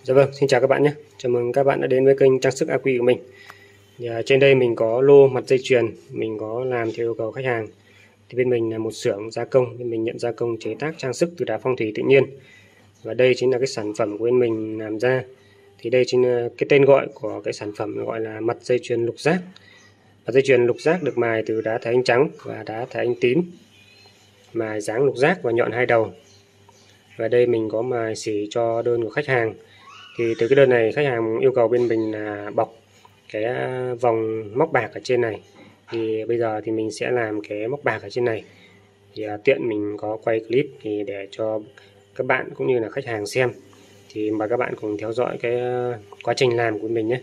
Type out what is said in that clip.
Dạ vâng, xin chào các bạn nhé. Chào mừng các bạn đã đến với kênh Trang sức AQ của mình. Trên đây mình có lô mặt dây chuyền, mình có làm theo yêu cầu khách hàng. Thì bên mình là một xưởng gia công, bên mình nhận gia công chế tác trang sức từ đá phong thủy tự nhiên. Và đây chính là cái sản phẩm của bên mình làm ra. Thì đây chính là cái tên gọi của cái sản phẩm gọi là mặt dây chuyền lục giác. Mặt dây chuyền lục giác được mài từ đá thái anh trắng và đá thái anh tím, mài dáng lục giác và nhọn hai đầu. Và đây mình có mài xỉ cho đơn của khách hàng. Thì từ cái đơn này khách hàng yêu cầu bên mình là bọc cái vòng móc bạc ở trên này. Thì bây giờ thì mình sẽ làm cái móc bạc ở trên này. Thì tiện mình có quay clip thì để cho các bạn cũng như là khách hàng xem. Thì mời các bạn cùng theo dõi cái quá trình làm của mình nhé.